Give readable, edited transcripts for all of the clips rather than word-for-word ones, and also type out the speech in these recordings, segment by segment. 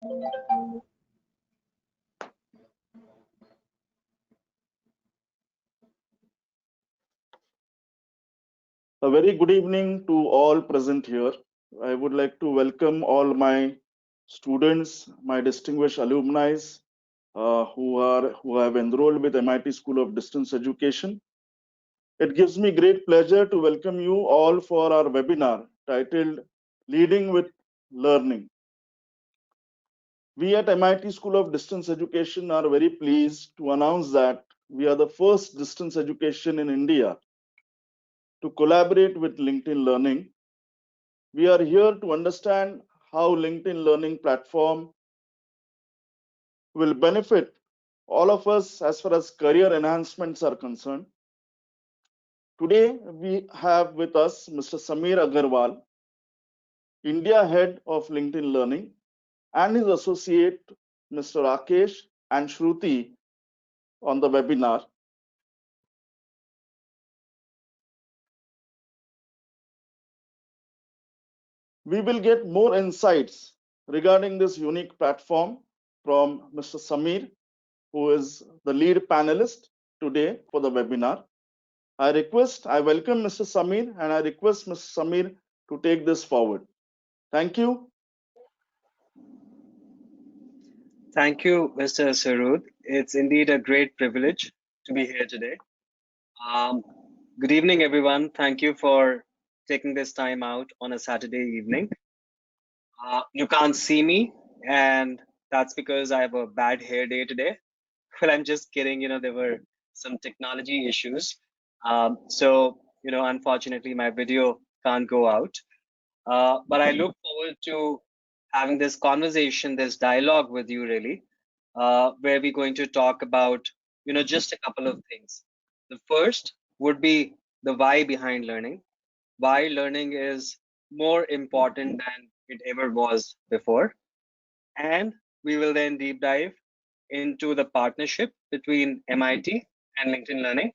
A very good evening to all present here. I would like to welcome all my students, my distinguished alumni who have enrolled with MIT School of Distance Education. It gives me great pleasure to welcome you all for our webinar titled Leading with Learning. We at MIT School of Distance Education are very pleased to announce that we are the first distance education in India to collaborate with LinkedIn Learning. We are here to understand how LinkedIn Learning platform will benefit all of us as far as career enhancements are concerned. Today, we have with us Mr. Samir Agarwal, India Head of LinkedIn Learning, and his associate, Mr. Rakesh and Shruti, on the webinar. We will get more insights regarding this unique platform from Mr. Samir, who is the lead panelist today for the webinar. I welcome Mr. Samir, and I request Mr. Samir to take this forward. Thank you. Thank you, Mr. Sarud. It's indeed a great privilege to be here today. Good evening, everyone. Thank you for taking this time out on a Saturday evening. You can't see me, and that's because I have a bad hair day today. Well, I'm just kidding. There were some technology issues. So, unfortunately, my video can't go out. But I look forward to having this conversation, this dialogue with you, really, where we're going to talk about, just a couple of things. The first would be the why behind learning, why learning is more important than it ever was before. And we will then deep dive into the partnership between MIT and LinkedIn Learning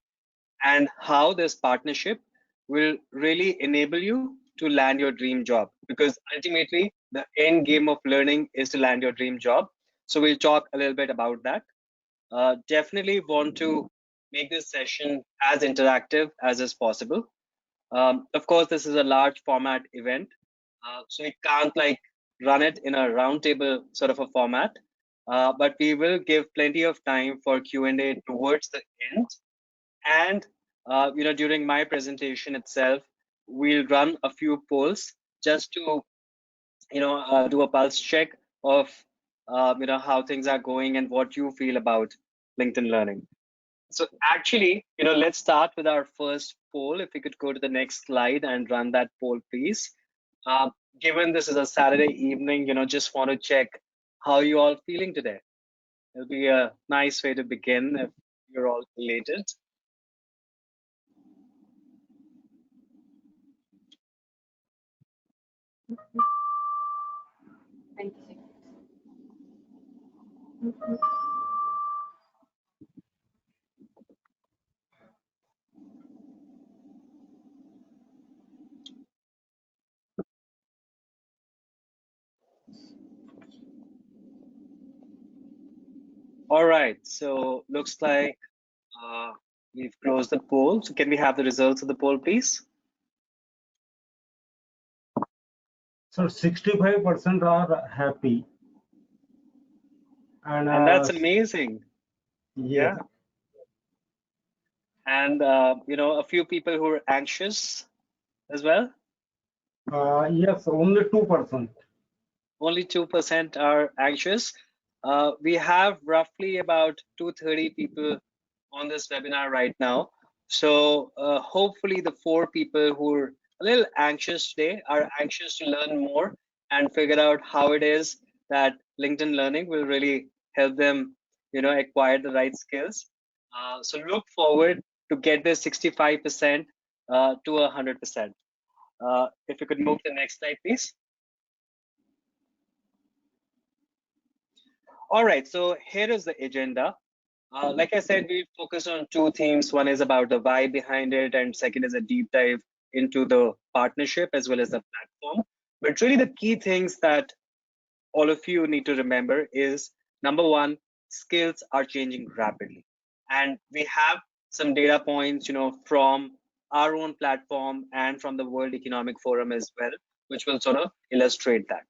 and how this partnership will really enable you to land your dream job, because ultimately the end game of learning is to land your dream job. So we'll talk a little bit about that. Definitely want to make this session as interactive as is possible. Of course, this is a large format event, so we can't run it in a roundtable sort of a format, but we will give plenty of time for Q&A towards the end. And during my presentation itself, we'll run a few polls just to do a pulse check of how things are going and what you feel about LinkedIn Learning. So actually, let's start with our first poll. If we could go to the next slide and run that poll, please. Given this is a Saturday evening, just want to check how you all feeling today. It'll be a nice way to begin if you're all elated. All right, so looks like we've closed the poll. So can we have the results of the poll, please? So 65% are happy. And that's amazing. Yeah. And a few people who are anxious as well? Yes, only 2%. Only 2% are anxious. We have roughly about 230 people on this webinar right now. So hopefully the 4 people who are a little anxious today are anxious to learn more and figure out how it is that LinkedIn Learning will really help them, acquire the right skills. So look forward to get this 65% to 100%. If you could move to the next slide, please. All right, so here is the agenda. Like I said, we focus on 2 themes. One is about the why behind it, and second is a deep dive into the partnership as well as the platform. But really the key things that all of you need to remember is, number one, skills are changing rapidly. And we have some data points, from our own platform and from the World Economic Forum as well, which will sort of illustrate that.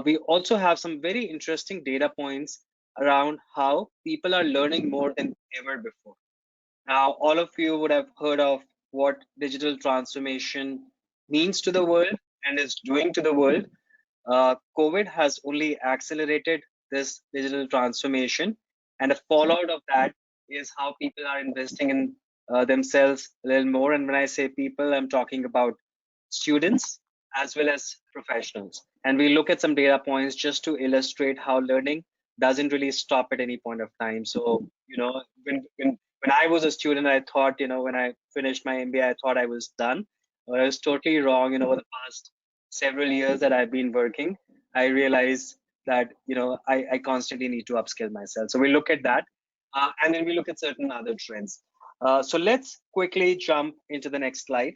We also have some very interesting data points around how people are learning more than ever before. Now, all of you would have heard of what digital transformation means to the world and is doing to the world. COVID has only accelerated this digital transformation, and a fallout of that is how people are investing in themselves a little more. And when I say people, I'm talking about students as well as professionals. And we look at some data points just to illustrate how learning doesn't really stop at any point of time. So, when I was a student, I thought, when I finished my MBA, I thought I was done. But I was totally wrong. Over the past several years that I've been working, I realized that, I constantly need to upskill myself. So we look at that. And then we look at certain other trends. So let's quickly jump into the next slide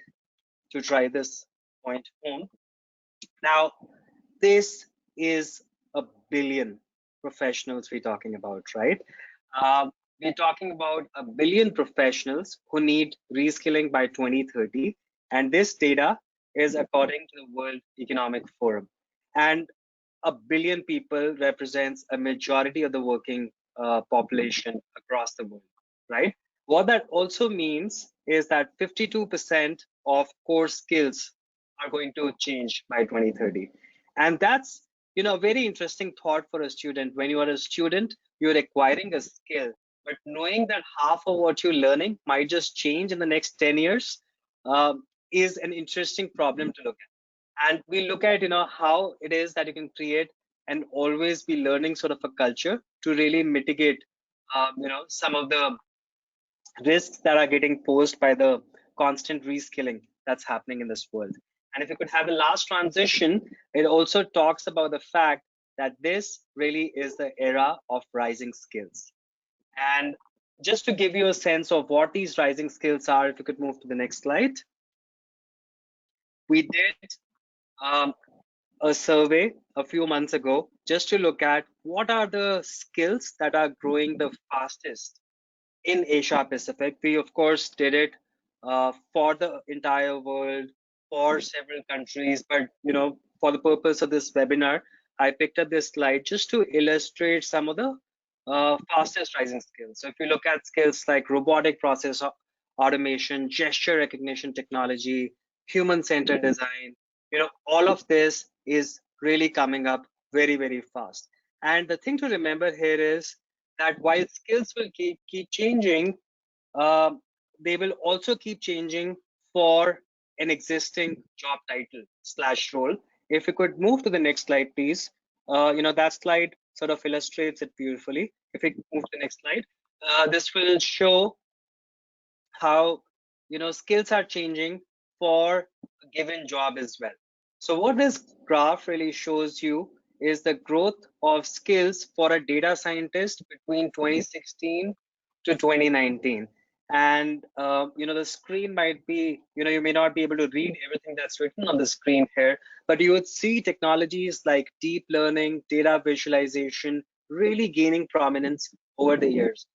to try this point home. Now, this is a billion professionals we're talking about, right? We're talking about a billion professionals who need reskilling by 2030. And this data is according to the World Economic Forum. And a billion people represents a majority of the working population across the world, right? What that also means is that 52% of core skills are going to change by 2030. And that's, a very interesting thought for a student. When you are a student, you're acquiring a skill, but knowing that half of what you're learning might just change in the next 10 years is an interesting problem to look at. And we look at, how it is that you can create and always be learning sort of a culture to really mitigate, some of the risks that are getting posed by the constant reskilling that's happening in this world. And if you could have the last transition, it also talks about the fact that this really is the era of rising skills. And just to give you a sense of what these rising skills are, if you could move to the next slide. We did a survey a few months ago just to look at what are the skills that are growing the fastest in Asia Pacific. We of course did it for the entire world, for several countries, but for the purpose of this webinar, I picked up this slide just to illustrate some of the fastest rising skills. So if you look at skills like robotic process automation, gesture recognition technology, human-centered design, all of this is really coming up very, very fast. And the thing to remember here is that while skills will keep changing, they will also keep changing for an existing job title / role. If you could move to the next slide, please. That slide sort of illustrates it beautifully. If we move to the next slide, this will show how skills are changing for a given job as well. So what this graph really shows you is the growth of skills for a data scientist between 2016 to 2019. And the screen might be, you may not be able to read everything that's written on the screen here, but you would see technologies like deep learning, data visualization really gaining prominence over the years.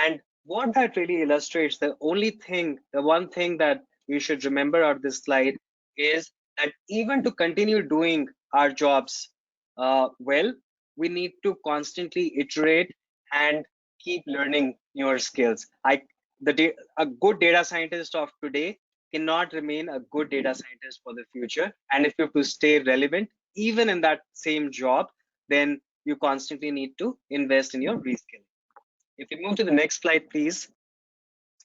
And what that really illustrates, the one thing that we should remember on this slide is that even to continue doing our jobs well, we need to constantly iterate and keep learning newer skills. A good data scientist of today cannot remain a good data scientist for the future. And if you have to stay relevant, even in that same job, then you constantly need to invest in your reskilling. If you move to the next slide, please,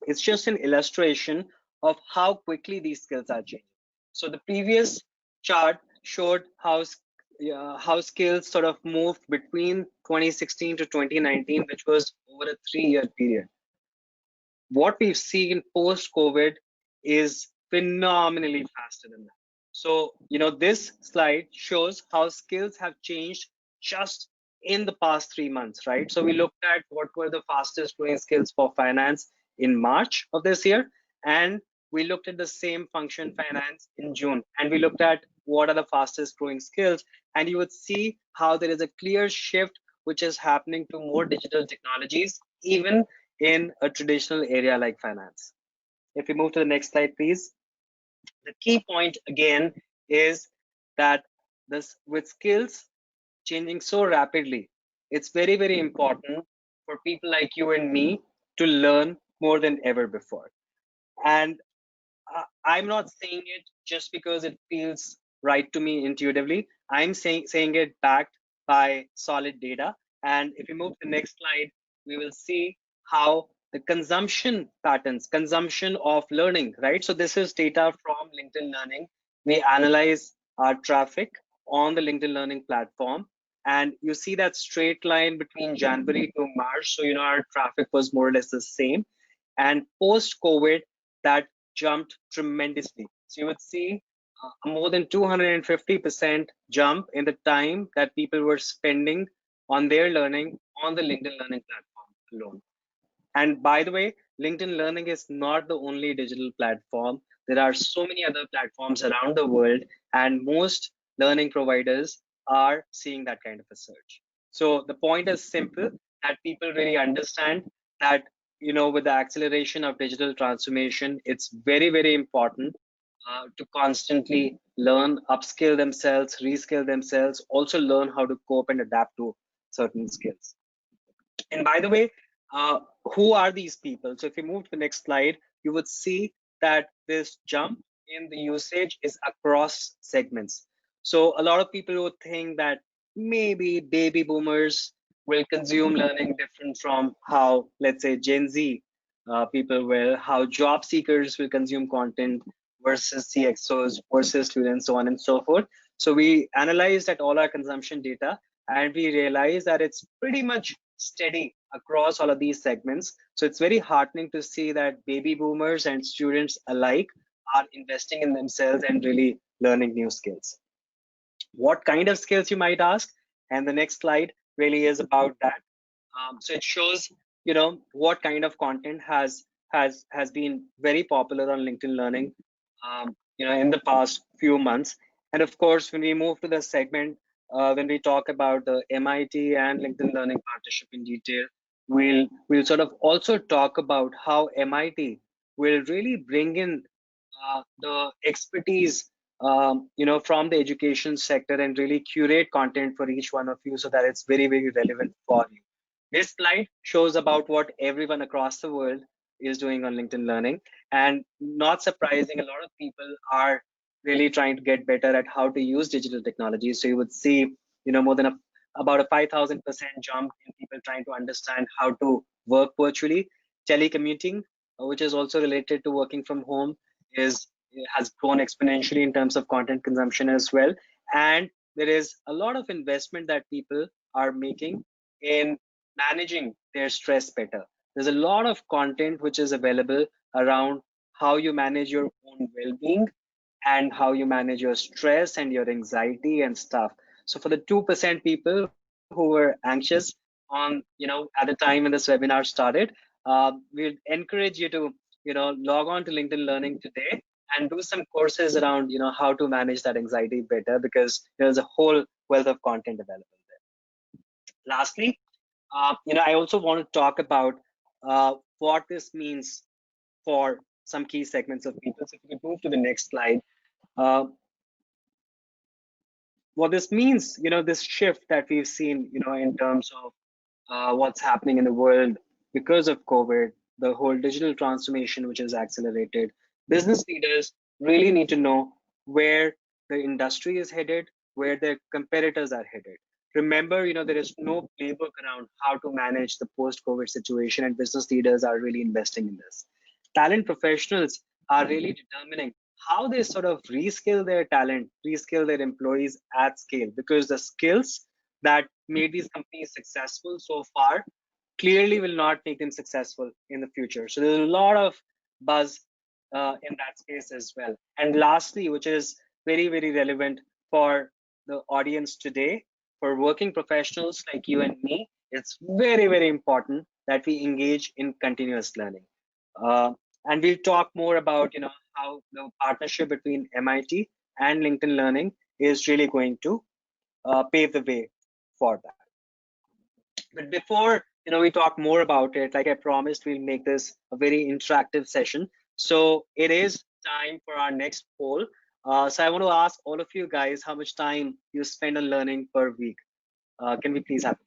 it's just an illustration of how quickly these skills are changing. So the previous chart showed how skills sort of moved between 2016 to 2019, which was over a 3-year period. What we've seen post-COVID is phenomenally faster than that. So, this slide shows how skills have changed just in the past 3 months, right? So we looked at what were the fastest growing skills for finance in March of this year, and we looked at the same function finance in June, and we looked at what are the fastest growing skills, and you would see how there is a clear shift which is happening to more digital technologies, even in a traditional area like finance. If we move to the next slide, please. The key point again is that this with skills changing so rapidly, it's very, very important for people like you and me to learn more than ever before. And I'm not saying it just because it feels right to me intuitively. I'm saying it backed by solid data. And if we move to the next slide, we will see how the consumption patterns, consumption of learning, right? So this is data from LinkedIn Learning. We analyze our traffic on the LinkedIn Learning platform. And you see that straight line between January to March. So, our traffic was more or less the same. And post COVID, that jumped tremendously. So you would see a more than 250% jump in the time that people were spending on their learning on the LinkedIn Learning platform alone. And by the way, LinkedIn Learning is not the only digital platform. There are so many other platforms around the world, and most learning providers are seeing that kind of a surge. So the point is simple, that people really understand that, with the acceleration of digital transformation, it's very, very important to constantly learn, upskill themselves, reskill themselves, also learn how to cope and adapt to certain skills. And by the way, uh, who are these people? So if you move to the next slide, you would see that this jump in the usage is across segments. So a lot of people would think that maybe baby boomers will consume learning different from how, let's say, Gen Z people will, how job seekers will consume content versus CXOs versus students, so on and so forth. So we analyzed at all our consumption data, and we realized that it's pretty much steady across all of these segments. So it's very heartening to see that baby boomers and students alike are investing in themselves and really learning new skills. What kind of skills, you might ask? And the next slide really is about that. So it shows, what kind of content has been very popular on LinkedIn Learning, in the past few months. And of course, when we move to the segment, when we talk about the MIT and LinkedIn Learning partnership in detail, we'll sort of also talk about how MIT will really bring in the expertise, from the education sector, and really curate content for each one of you so that it's very, very relevant for you. This slide shows about what everyone across the world is doing on LinkedIn Learning. And not surprising, a lot of people are really trying to get better at how to use digital technology. So you would see, more than about a 5,000% jump in people trying to understand how to work virtually. Telecommuting, which is also related to working from home, is has grown exponentially in terms of content consumption as well. And there is a lot of investment that people are making in managing their stress better. There's a lot of content which is available around how you manage your own well-being and how you manage your stress and your anxiety and stuff. So for the 2% people who were anxious on, at the time when this webinar started, we'd encourage you to, log on to LinkedIn Learning today and do some courses around, how to manage that anxiety better, because there's a whole wealth of content available there. Lastly, I also want to talk about what this means for some key segments of people. So if we move to the next slide, uh, what this means, this shift that we've seen, in terms of what's happening in the world because of COVID, the whole digital transformation which is accelerated. Business leaders really need to know where the industry is headed, where their competitors are headed. Remember, there is no playbook around how to manage the post-COVID situation, and business leaders are really investing in this. Talent professionals are really determining how they sort of reskill their talent, reskill their employees at scale, because the skills that made these companies successful so far clearly will not make them successful in the future. So there's a lot of buzz in that space as well. And lastly, which is very, very relevant for the audience today, for working professionals like you and me, it's very, very important that we engage in continuous learning. And we'll talk more about, how the partnership between MIT and LinkedIn Learning is really going to pave the way for that. But before we talk more about it, like I promised, we'll make this a very interactive session. So it is time for our next poll. So I want to ask all of you guys how much time you spend on learning per week. Can we please have?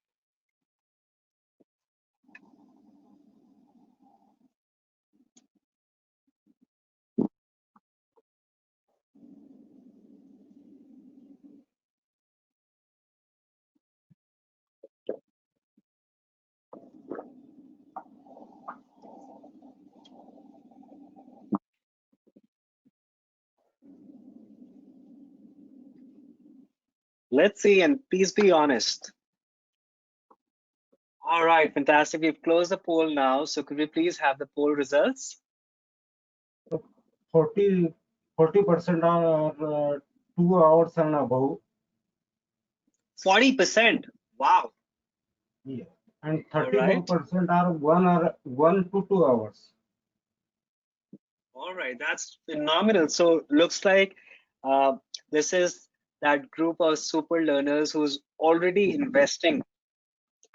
Let's see, and please be honest. All right, fantastic. We've closed the poll now. So could we please have the poll results? 40% are 2 hours and above. 40%. Wow. Yeah. And All right. 31% are 1 to 2 hours. All right, that's phenomenal. So looks like this is that group of super learners who's already investing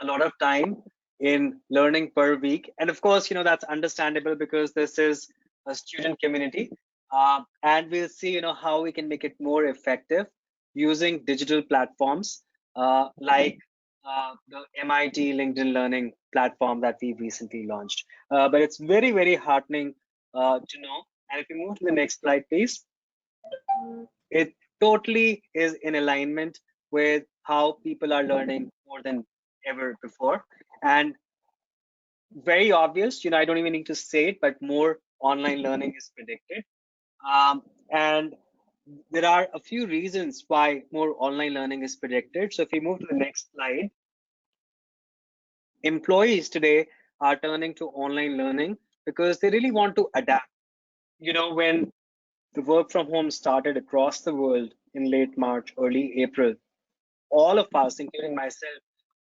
a lot of time in learning per week. And of course, that's understandable because this is a student community. And we'll see, how we can make it more effective using digital platforms like the MIT LinkedIn Learning platform that we recently launched. But it's very, very heartening to know. And if we move to the next slide, please. It totally is in alignment with how people are learning more than ever before. And very obvious, I don't even need to say it, but more online learning is predicted. And there are a few reasons why more online learning is predicted. So if we move to the next slide, employees today are turning to online learning because they really want to adapt. When the work from home started across the world in late March, early April, all of us, including myself,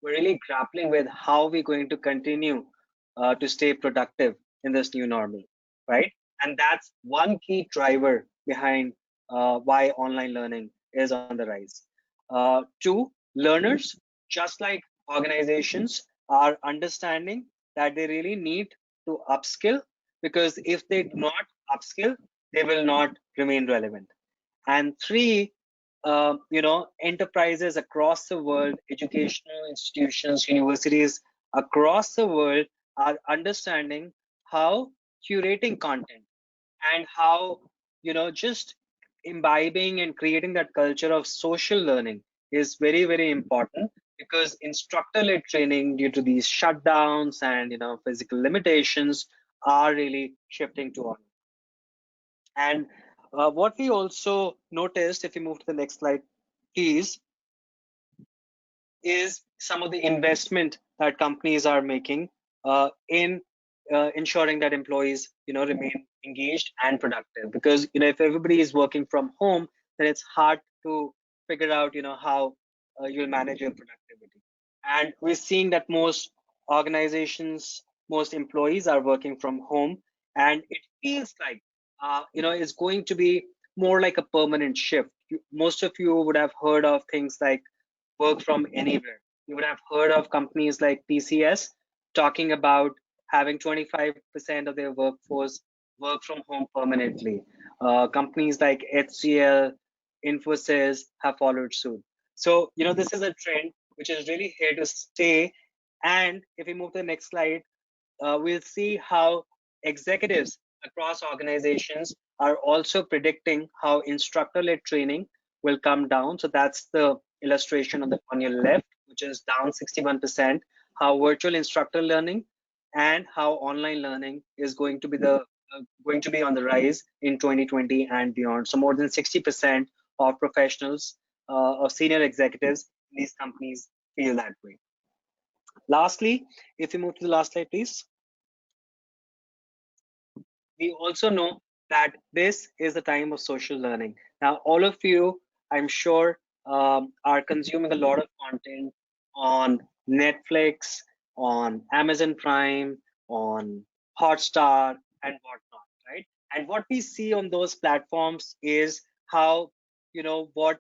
were really grappling with how we're going to continue to stay productive in this new normal, right? And that's one key driver behind why online learning is on the rise. Two, learners, just like organizations, are understanding that they really need to upskill, because if they do not upskill, they will not remain relevant. And three, enterprises across the world, educational institutions, universities across the world are understanding how curating content and how, just imbibing and creating that culture of social learning is very, very important, because instructor-led training, due to these shutdowns and, physical limitations, are really shifting to online. And what we also noticed, if you move to the next slide, please, is some of the investment that companies are making in ensuring that employees, remain engaged and productive. Because, if everybody is working from home, then it's hard to figure out, how you'll manage your productivity. And we're seeing that most organizations, most employees are working from home, and it feels like, it's going to be more like a permanent shift. Most of you would have heard of things like work from anywhere. You would have heard of companies like TCS talking about having 25% of their workforce work from home permanently. Companies like HCL, Infosys have followed suit. So, this is a trend which is really here to stay. And if we move to the next slide, we'll see how executives across organizations are also predicting how instructor-led training will come down. So that's the illustration on your left, which is down 61%, how virtual instructor learning and how online learning is going to be on the rise in 2020 and beyond. So more than 60% of professionals, of senior executives in these companies feel that way. Lastly, if you move to the last slide, please. We also know that this is the time of social learning. Now, all of you, I'm sure, are consuming a lot of content on Netflix, on Amazon Prime, on Hotstar, and whatnot, right? And what we see on those platforms is how what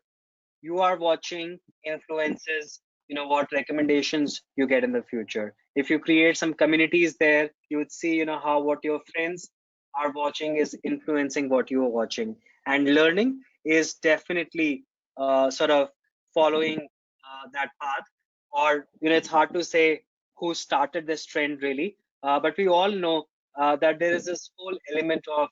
you are watching influences what recommendations you get in the future. If you create some communities there, you would see how what your friends are watching is influencing what you are watching, and learning is definitely sort of following that path. Or it's hard to say who started this trend really, but we all know that there is this whole element of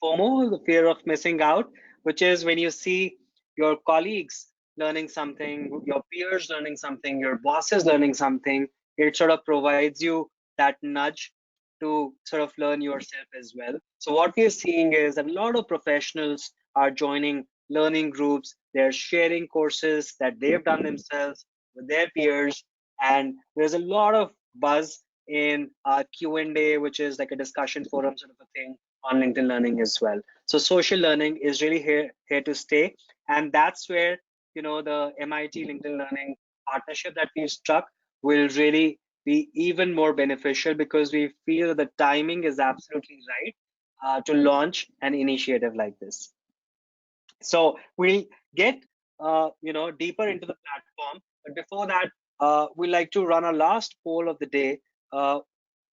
FOMO, the fear of missing out, which is when you see your colleagues learning something, your peers learning something, your bosses learning something, it sort of provides you that nudge to sort of learn yourself as well. So what we are seeing is that a lot of professionals are joining learning groups. They're sharing courses that they've done themselves with their peers, and there's a lot of buzz in Q&A, which is like a discussion forum sort of a thing on LinkedIn Learning as well. So social learning is really here to stay, and that's where the MIT LinkedIn Learning partnership that we've struck will really be even more beneficial, because we feel the timing is absolutely right to launch an initiative like this. So we'll get deeper into the platform, but before that, we like to run a last poll of the day, uh,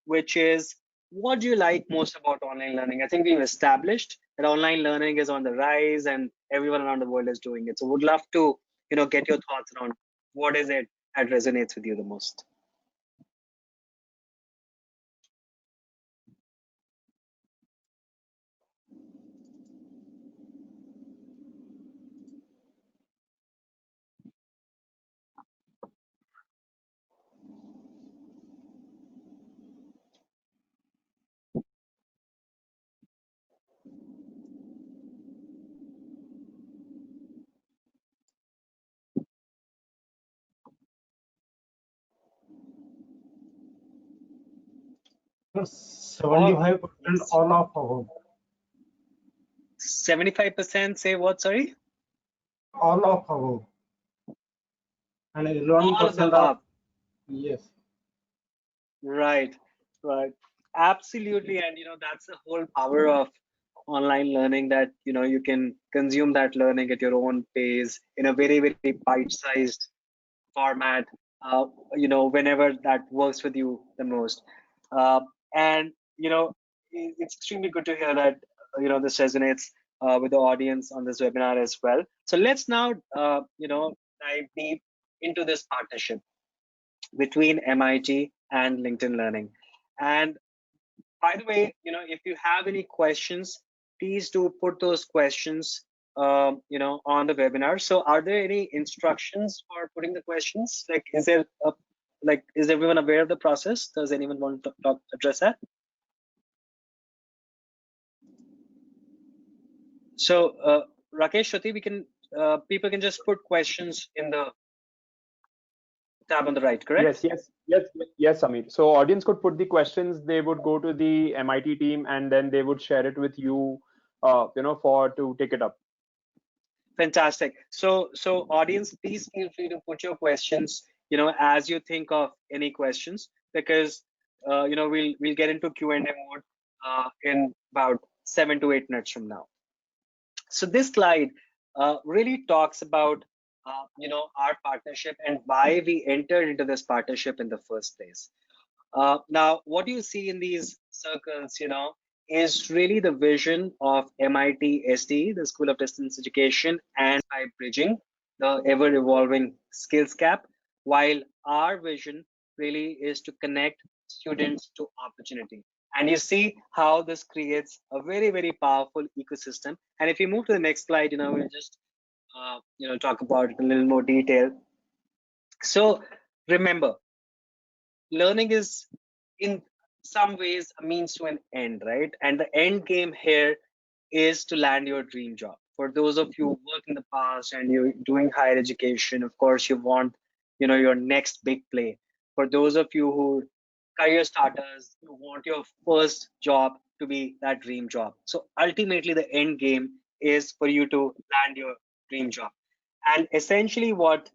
which is, what do you like most about online learning? I think we've established that online learning is on the rise and everyone around the world is doing it. So would love to get your thoughts around what is it that resonates with you the most. All 75% yes. all of above. 75% say what, sorry? All of above. And All of the 11% are, above. yes. Right, right. Absolutely. And that's the whole power of online learning, that you can consume that learning at your own pace in a very, very bite-sized format, whenever that works with you the most. And it's extremely good to hear that this resonates with the audience on this webinar as well. So let's now dive deep into this partnership between MIT and LinkedIn Learning. And by the way, if you have any questions, please do put those questions, on the webinar. So are there any instructions for putting the questions? Like, is everyone aware of the process? Does anyone want to address that? So, Rakesh, Shruti, people can just put questions in the tab on the right, correct? Yes, Samir. So audience could put the questions, they would go to the MIT team and then they would share it with you, for to take it up. Fantastic. So audience, please feel free to put your questions, as you think of any questions, because we'll get into Q&A mode in about 7 to 8 minutes from now. So this slide really talks about our partnership and why we entered into this partnership in the first place. Now, what you see in these circles, is really the vision of MIT SD, the School of Distance Education, and by bridging the ever-evolving skills gap, while our vision really is to connect students to opportunity. And you see how this creates a very, very powerful ecosystem. And if you move to the next slide, we'll just talk about it in a little more detail. So remember, learning is in some ways a means to an end, right? And the end game here is to land your dream job. For those of you who work in the past and you're doing higher education, of course, you want, your next big play. For those of you who career starters, you want your first job to be that dream job. So ultimately, the end game is for you to land your dream job. And essentially, what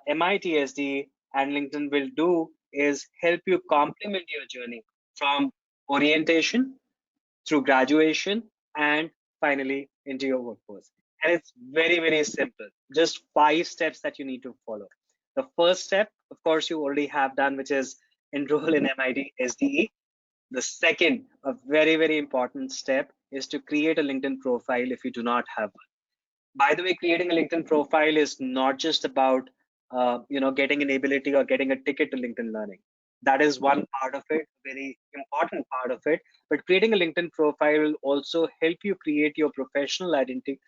MIT SD and LinkedIn will do is help you complement your journey from orientation through graduation and finally into your workforce. And it's very, very simple. Just 5 steps that you need to follow. The first step, of course, you already have done, which is enroll in MIT SDE. The second, a very, very important step, is to create a LinkedIn profile if you do not have one. By the way, creating a LinkedIn profile is not just about getting an ability or getting a ticket to LinkedIn Learning. That is one part of it, very important part of it. But creating a LinkedIn profile will also help you create your professional identity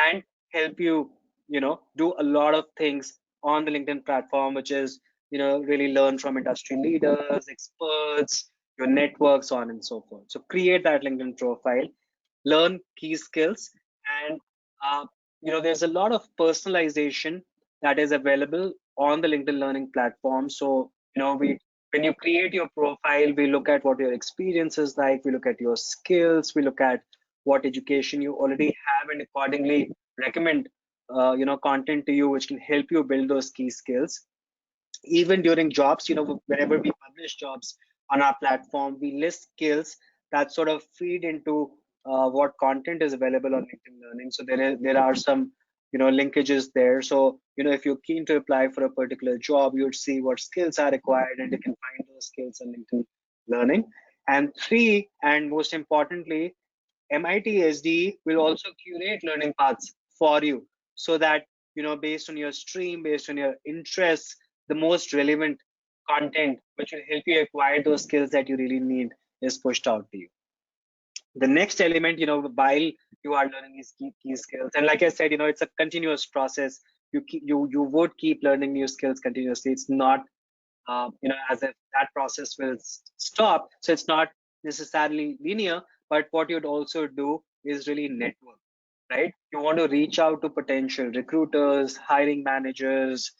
and help you, do a lot of things on the LinkedIn platform, which is, really learn from industry leaders, experts, your network, so on and so forth. So create that LinkedIn profile, learn key skills, and uh, there's a lot of personalization that is available on the LinkedIn Learning platform. So we when you create your profile, we look at what your experience is like, we look at your skills, we look at what education you already have, and accordingly recommend content to you which can help you build those key skills. Even during jobs, whenever we publish jobs on our platform, we list skills that sort of feed into what content is available on LinkedIn Learning. So there are some linkages there. So if you're keen to apply for a particular job, you would see what skills are required, and you can find those skills on LinkedIn Learning. And three, and most importantly, MIT SDE will also curate learning paths for you, so that based on your stream, based on your interests, the most relevant content which will help you acquire those skills that you really need is pushed out to you. The next element, while you are learning these key skills, and like I said, it's a continuous process. You would keep learning new skills continuously. It's not as if that process will stop. So it's not necessarily linear, but what you'd also do is really network, right? You want to reach out to potential recruiters, hiring managers,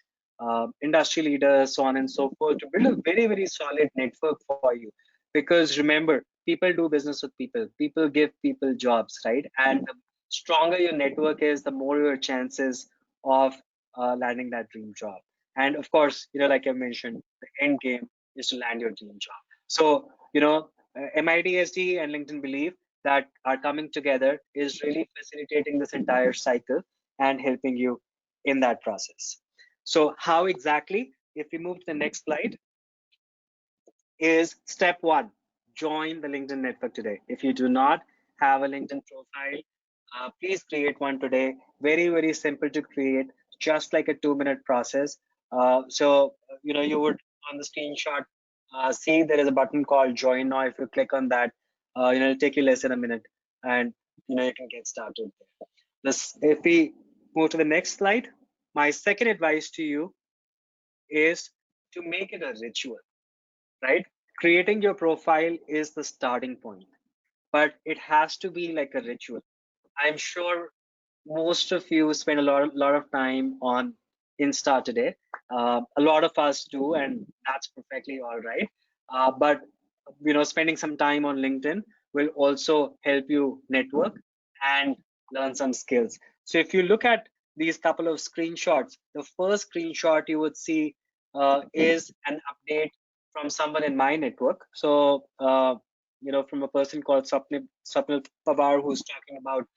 industry leaders, so on and so forth, to build a very, very solid network for you. Because remember, people do business with people. People give people jobs, right? And the stronger your network is, the more your chances of landing that dream job. And of course, like I mentioned, the end game is to land your dream job. So, MIT SD and LinkedIn Believe that are coming together is really facilitating this entire cycle and helping you in that process. So how exactly? If we move to the next slide, is step one, join the LinkedIn network today. If you do not have a LinkedIn profile, please create one today. Very, very simple to create, just like a 2-minute process. You would on the screenshot see there is a button called join now. If you click on that, it'll take you less than a minute, and you can get started there. If we move to the next slide, my second advice to you is to make it a ritual, right? Creating your profile is the starting point, but it has to be like a ritual. I'm sure most of you spend a lot of time on Insta today. A lot of us do, and that's perfectly all right. But spending some time on LinkedIn will also help you network and learn some skills. So if you look at these couple of screenshots, the first screenshot you would see is an update from someone in my network. So from a person called Swapnil Pawar, who's talking about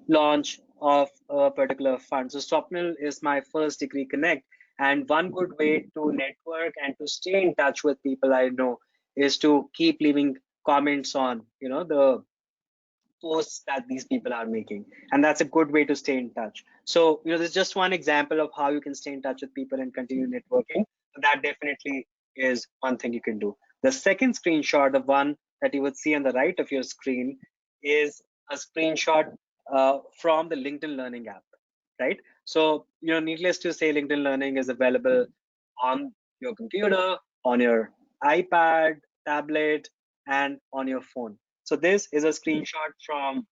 launch of a particular fund. So Swapnil is my first degree connect, and one good way to network and to stay in touch with people I know is to keep leaving comments on the posts that these people are making, and that's a good way to stay in touch. So there's just one example of how you can stay in touch with people and continue networking. So that definitely is one thing you can do. The second screenshot, the one that you would see on the right of your screen, is a screenshot from the LinkedIn Learning app, right? So needless to say, LinkedIn Learning is available on your computer, on your iPad, tablet, and on your phone. So this is a screenshot from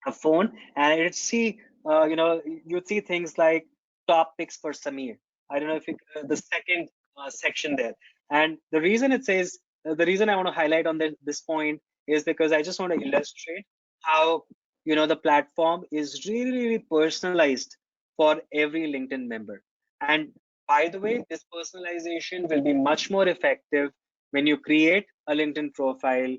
a phone, and it see you'd see things like top picks for Samir. I don't know if the second section there, and the reason it says the reason I want to highlight on this point is because I just want to illustrate how the platform is really, really personalized for every LinkedIn member. And by the way, this personalization will be much more effective when you create a LinkedIn profile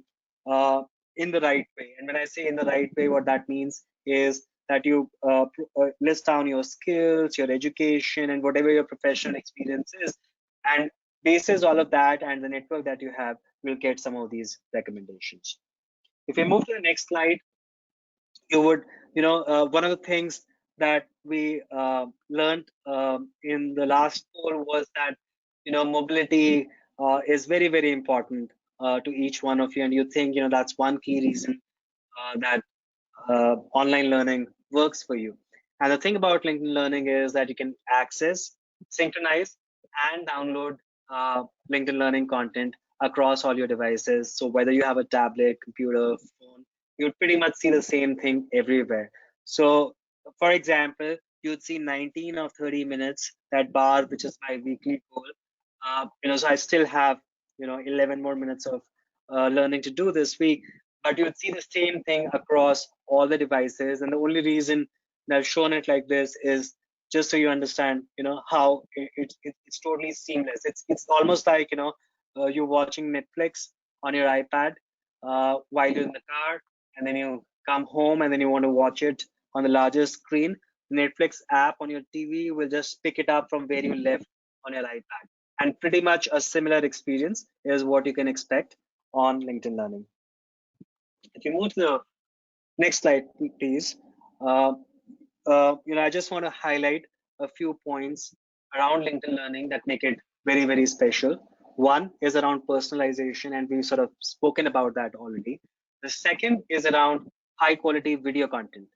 in the right way. And when I say in the right way, what that means is that you list down your skills, your education, and whatever your professional experience is, and basis all of that and the network that you have, will get some of these recommendations. If we move to the next slide, you would, one of the things that we learned in the last poll was that, mobility is very, very important to each one of you, and you think, that's one key reason that online learning works for you. And the thing about LinkedIn Learning is that you can access, synchronize, and download LinkedIn Learning content across all your devices. So whether you have a tablet, computer, phone, you'd pretty much see the same thing everywhere. So for example, you'd see 19 of 30 minutes, that bar, which is my weekly goal. So I still have, 11 more minutes of learning to do this week, but you'd see the same thing across all the devices. And the only reason that I've shown it like this is just so you understand, how it's totally seamless. It's almost like, you're watching Netflix on your iPad while you're in the car, and then you come home and then you want to watch it on the larger screen. The Netflix app on your TV will just pick it up from where you left on your iPad. And pretty much a similar experience is what you can expect on LinkedIn Learning. If you move to the next slide, please. I just want to highlight a few points around LinkedIn Learning that make it very, very special. One is around personalization, and we've sort of spoken about that already. The second is around high quality video content.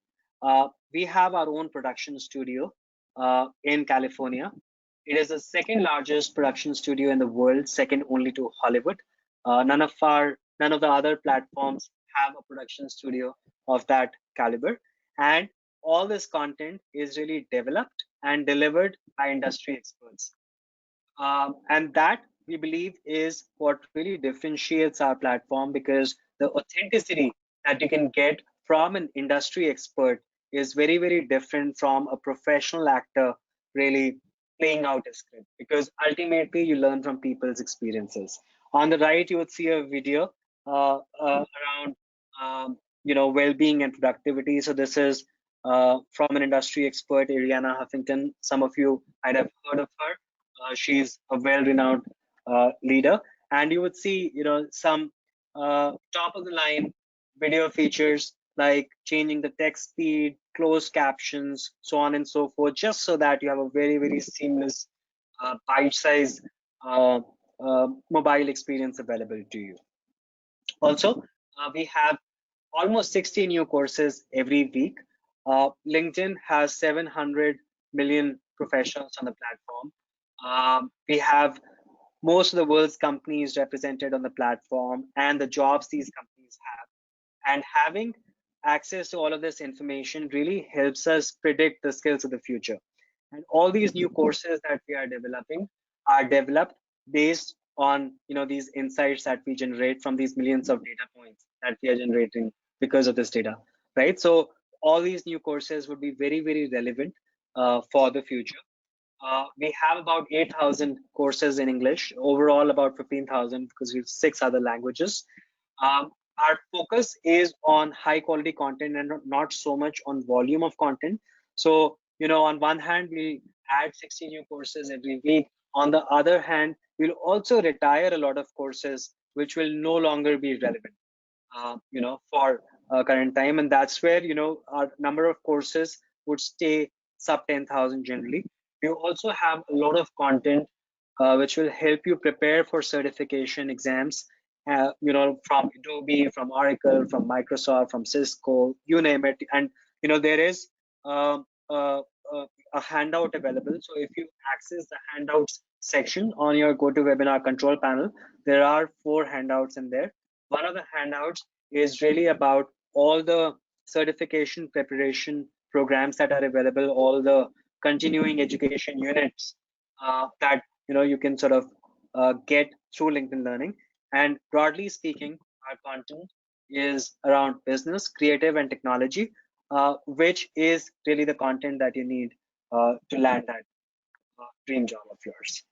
We have our own production studio in California. It is the second largest production studio in the world, second only to Hollywood. None of the other platforms have a production studio of that caliber, and all this content is really developed and delivered by industry experts. And that, we believe, is what really differentiates our platform, because the authenticity that you can get from an industry expert is very, very different from a professional actor really playing out a script, because ultimately you learn from people's experiences. On the right, you would see a video around well-being and productivity. So this is from an industry expert, Ariana Huffington. Some of you might have heard of her. She's a well-renowned leader, and you would see, some top of the line video features like changing the text speed, closed captions, so on and so forth, just so that you have a very, very seamless, bite-sized mobile experience available to you. Also, we have almost 60 new courses every week. LinkedIn has 700 million professionals on the platform. We have most of the world's companies represented on the platform and the jobs these companies have. And having access to all of this information really helps us predict the skills of the future. And all these new courses that we are developing are developed based on these insights that we generate from these millions of data points that we are generating because of this data, right? So all these new courses would be very, very relevant for the future. We have about 8,000 courses in English, overall about 15,000, because we have 6 other languages. Our focus is on high quality content and not so much on volume of content. So, on one hand, we add 60 new courses every week. On the other hand, we'll also retire a lot of courses which will no longer be relevant, for current time. And that's where, our number of courses would stay sub 10,000 generally. We also have a lot of content which will help you prepare for certification exams, from Adobe, from Oracle, from Microsoft, from Cisco, you name it. And there is a handout available. So if you access the handouts section on your GoToWebinar control panel, there are 4 handouts in there. One of the handouts is really about all the certification preparation programs that are available, all the continuing education units that you can sort of get through LinkedIn Learning. And broadly speaking, our content is around business, creative, and technology, which is really the content that you need to land that dream job of yours.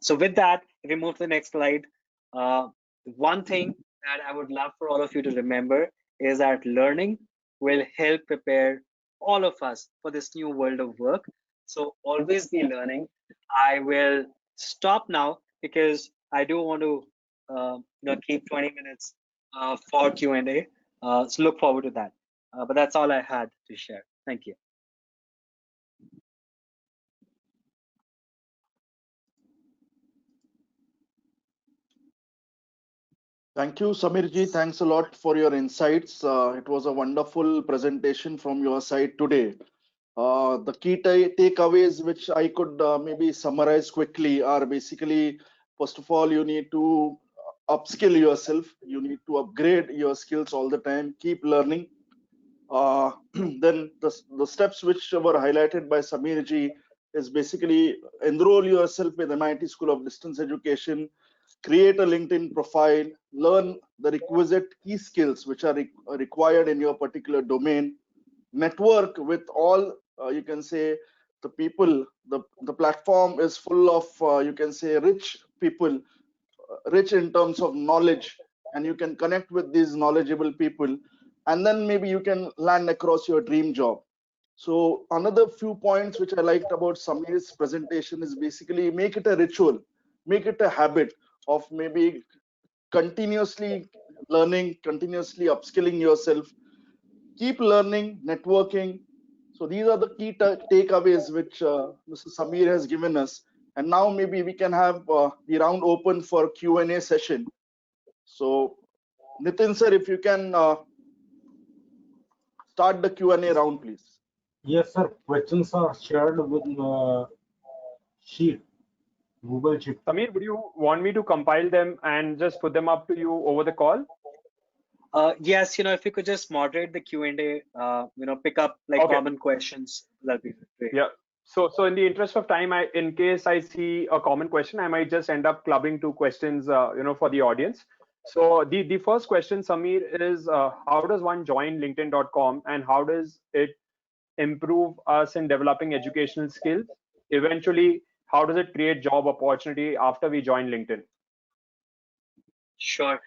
So with that, if we move to the next slide, one thing that I would love for all of you to remember is that learning will help prepare all of us for this new world of work. So always be learning. I will stop now because I do want to keep 20 minutes for Q&A. So look forward to that. But that's all I had to share. Thank you. Thank you, Samirji. Thanks a lot for your insights. It was a wonderful presentation from your side today. The key takeaways, which I could maybe summarize quickly, are basically, first of all, you need to upskill yourself. You need to upgrade your skills all the time. Keep learning. Then the steps which were highlighted by Samirji is basically enroll yourself with MIT School of Distance Education, create a LinkedIn profile, learn the requisite key skills which are required in your particular domain, network with all, you can say, the people. The platform is full of, you can say, rich people, rich in terms of knowledge, and you can connect with these knowledgeable people, and then maybe you can land across your dream job. So another few points which I liked about Samir's presentation is basically make it a ritual, make it a habit of maybe continuously learning, continuously upskilling yourself, keep learning, networking. So these are the key takeaways which Mr. Samir has given us. And now maybe we can have the round open for Q&A session. So Nitin sir, if you can start the Q&A round, please. Yes, sir. Questions are shared with sheet, Google Sheet. Samir, would you want me to compile them and just put them up to you over the call? Yes, if you could just moderate the Q&A, pick up like Okay. common questions, that'd be great. Yeah. So in the interest of time, in case I see a common question, I might just end up clubbing two questions, for the audience. So the first question, Samir, is how does one join LinkedIn.com and how does it improve us in developing educational skills? Eventually, how does it create job opportunity after we join LinkedIn? Sure.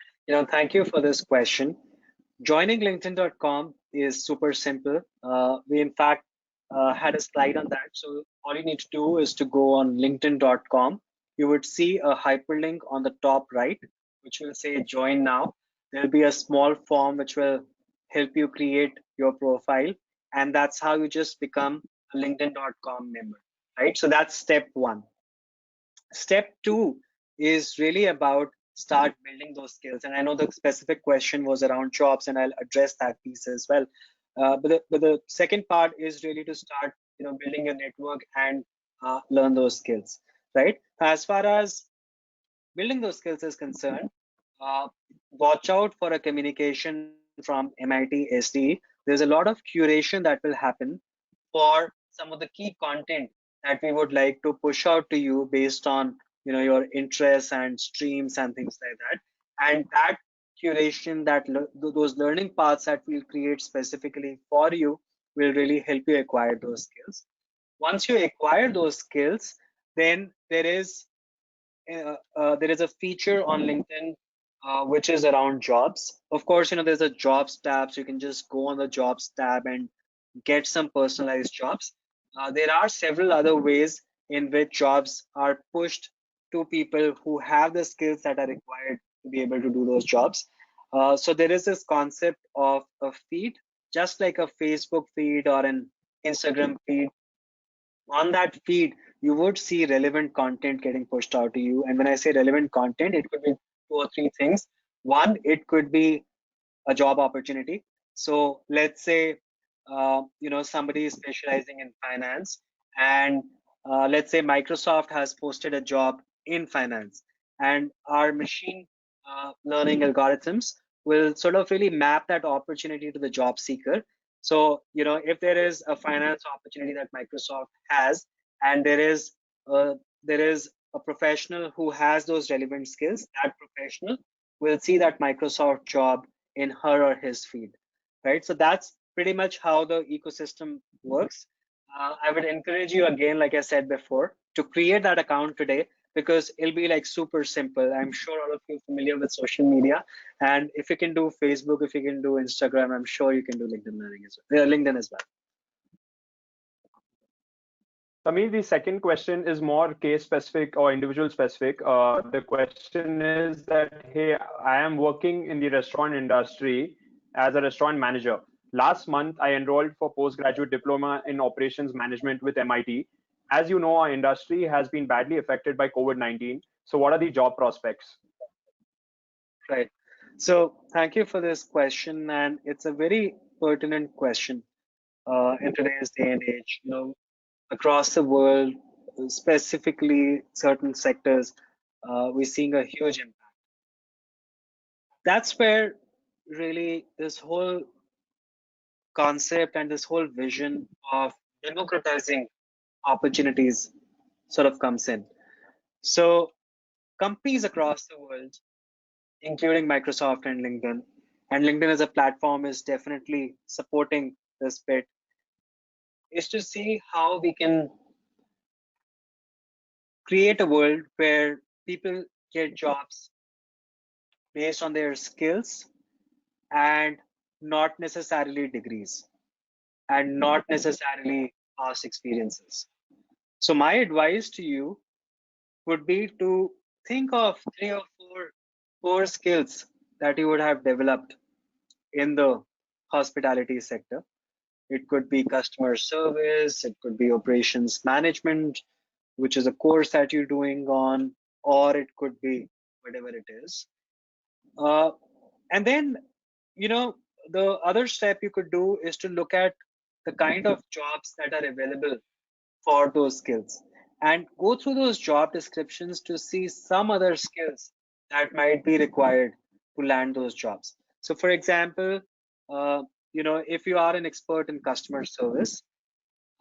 Thank you for this question. Joining LinkedIn.com is super simple. We in fact had a slide on that. So all you need to do is to go on LinkedIn.com. You would see a hyperlink on the top right, which will say join now. There'll be a small form which will help you create your profile. And that's how you just become a LinkedIn.com member, right? So that's step one. Step two is really about start building those skills. And I know the specific question was around jobs, and I'll address that piece as well. But the second part is really to start, building your network and learn those skills, right? As far as building those skills is concerned, watch out for a communication from MIT SDE. There's a lot of curation that will happen for some of the key content that we would like to push out to you based on your interests and streams and things like that. And that curation, those learning paths that we'll create specifically for you will really help you acquire those skills. Once you acquire those skills, then there is a feature on LinkedIn which is around jobs. Of course, there's a jobs tab, so you can just go on the jobs tab and get some personalized jobs. There are several other ways in which jobs are pushed to people who have the skills that are required to be able to do those jobs. So there is this concept of a feed, just like a Facebook feed or an Instagram feed. On that feed, you would see relevant content getting pushed out to you. And when I say relevant content, it could be two or three things. One, it could be a job opportunity. So let's say somebody is specializing in finance, and let's say Microsoft has posted a job in finance, and our machine learning algorithms will sort of really map that opportunity to the job seeker. So if there is a finance opportunity that Microsoft has, and there is a professional who has those relevant skills, that professional will see that Microsoft job in her or his feed, right? So that's pretty much how the ecosystem works. I would encourage you again, like I said before, to create that account today. because it'll be like super simple. I'm sure all of you are familiar with social media, and if you can do Facebook, if you can do Instagram, I'm sure you can do LinkedIn Learning as well, LinkedIn as well. Samir, the second question is more case specific or individual specific. The question is that, hey, I am working in the restaurant industry as a restaurant manager. Last month, I enrolled for postgraduate diploma in operations management with MIT. As you know, our industry has been badly affected by COVID-19. So what are the job prospects? Right. So thank you for this question, and it's a very pertinent question in today's day and age. Across the world, specifically certain sectors, we're seeing a huge impact. That's where really this whole concept and this whole vision of democratizing opportunities sort of comes in. So companies across the world, including Microsoft and LinkedIn as a platform is definitely supporting this bit, is to see how we can create a world where people get jobs based on their skills and not necessarily degrees and not necessarily past experiences. So my advice to you would be to think of 3 or 4 core skills that you would have developed in the hospitality sector. It could be customer service, it could be operations management, which is a course that you're doing on, or it could be whatever it is. And then, the other step you could do is to look at the kind of jobs that are available for those skills and go through those job descriptions to see some other skills that might be required to land those jobs. So for example, if you are an expert in customer service,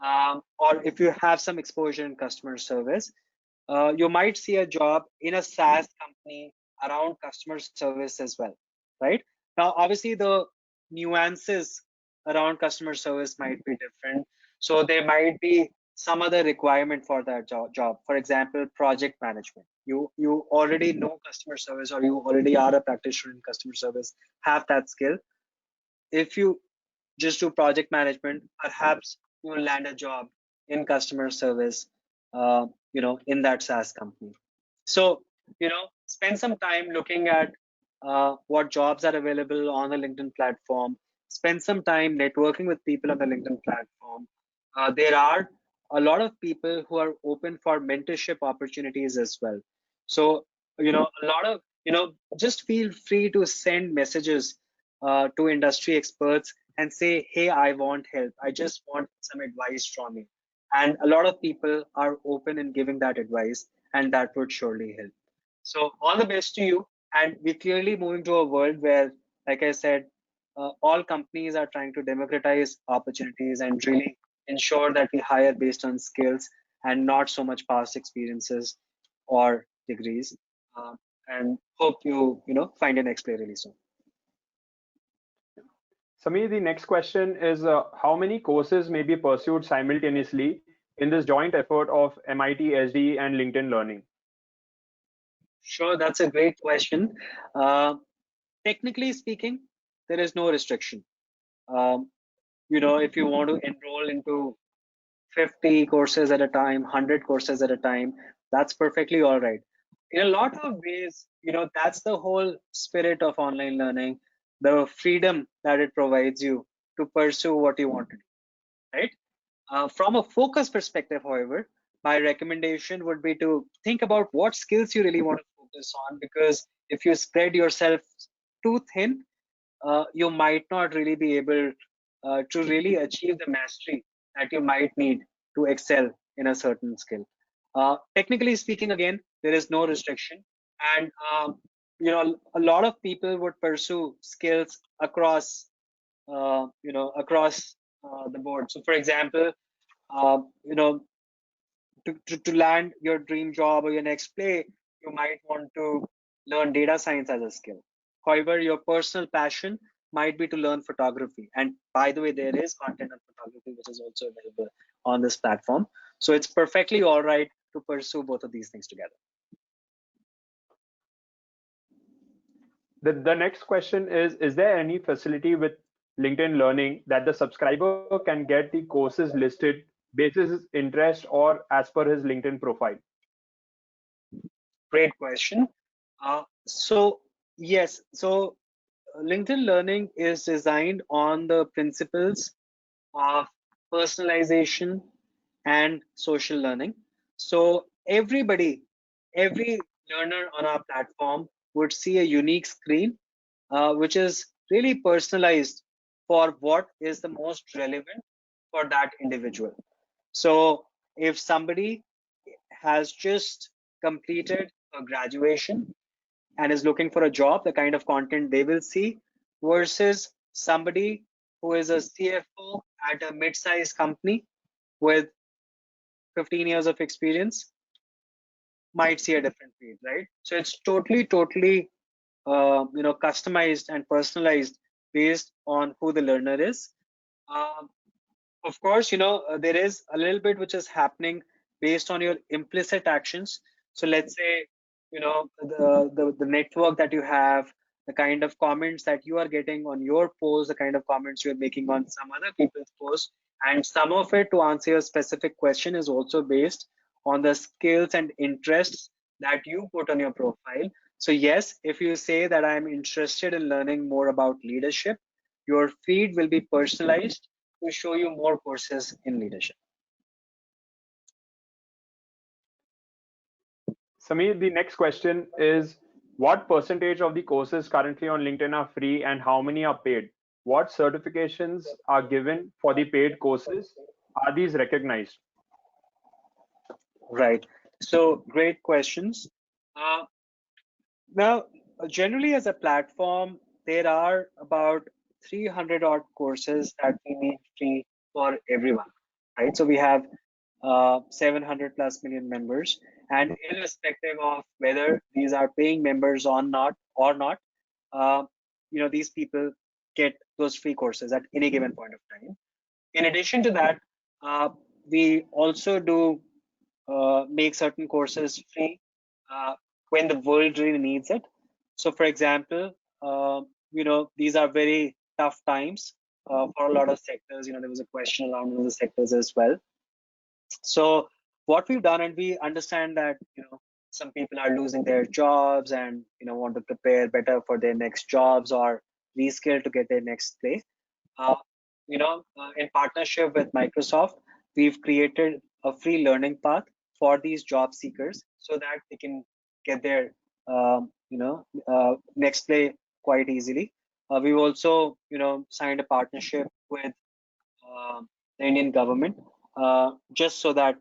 or if you have some exposure in customer service, you might see a job in a SaaS company around customer service as well, right? Now, obviously, the nuances around customer service might be different. So there might be some other requirement for that job. For example, project management. You already know customer service, or you already are a practitioner in customer service, have that skill. If you just do project management, perhaps you will land a job in customer service, in that SaaS company. So, spend some time looking at what jobs are available on the LinkedIn platform. Spend some time networking with people on the LinkedIn platform. There are a lot of people who are open for mentorship opportunities as well. So, a lot of, just feel free to send messages to industry experts and say, hey, I want help. I just want some advice from you. And a lot of people are open in giving that advice, and that would surely help. So all the best to you. And we're clearly moving to a world where, like I said, all companies are trying to democratize opportunities and really ensure that we hire based on skills and not so much past experiences or degrees. And hope you find your next play really soon. Samir, the next question is, how many courses may be pursued simultaneously in this joint effort of MIT SD and LinkedIn Learning? Sure, that's a great question. Technically speaking, there is no restriction. If you want to enroll into 50 courses at a time, 100 courses at a time, that's perfectly all right. In a lot of ways, that's the whole spirit of online learning, the freedom that it provides you to pursue what you want to do, right? From a focus perspective, however, my recommendation would be to think about what skills you really want to focus on, because if you spread yourself too thin, you might not really be able to really achieve the mastery that you might need to excel in a certain skill. Technically speaking, again, there is no restriction, and a lot of people would pursue skills across the board. So, for example, uh, you know, to land your dream job or your next play, you might want to learn data science as a skill. However, your personal passion might be to learn photography. And by the way, there is content on photography which is also available on this platform. So it's perfectly all right to pursue both of these things together. The next question is there any facility with LinkedIn Learning that the subscriber can get the courses listed basis his interest or as per his LinkedIn profile? Great question. So yes, so LinkedIn Learning is designed on the principles of personalization and social learning. So every learner on our platform would see a unique screen, which is really personalized for what is the most relevant for that individual. So if somebody has just completed a graduation and is looking for a job, the kind of content they will see versus somebody who is a CFO at a mid-sized company with 15 years of experience might see a different feed, right? So it's totally customized and personalized based on who the learner is. Um, of course, there is a little bit which is happening based on your implicit actions. So let's say, the network that you have, the kind of comments that you are getting on your post, the kind of comments you're making on some other people's posts, and some of it, to answer your specific question, is also based on the skills and interests that you put on your profile. So yes, if you say that I'm interested in learning more about leadership, your feed will be personalized to show you more courses in leadership. Samir, the next question is what percentage of the courses currently on LinkedIn are free and how many are paid? What certifications are given for the paid courses? Are these recognized? Right. So great questions. Now, generally as a platform, there are about 300 odd courses that we need free for everyone, right? So we have 700 plus million members, and irrespective of whether these are paying members or not, uh, these people get those free courses at any given point of time. In addition to that, we also do make certain courses free when the world really needs it. So, for example, these are very tough times for a lot of sectors. There was a question around one of the sectors as well. So, what we've done, and we understand that some people are losing their jobs and want to prepare better for their next jobs or reskill to get their next place. In partnership with Microsoft, we've created a free learning path for these job seekers so that they can get their next play quite easily. We've also signed a partnership with the Indian government just so that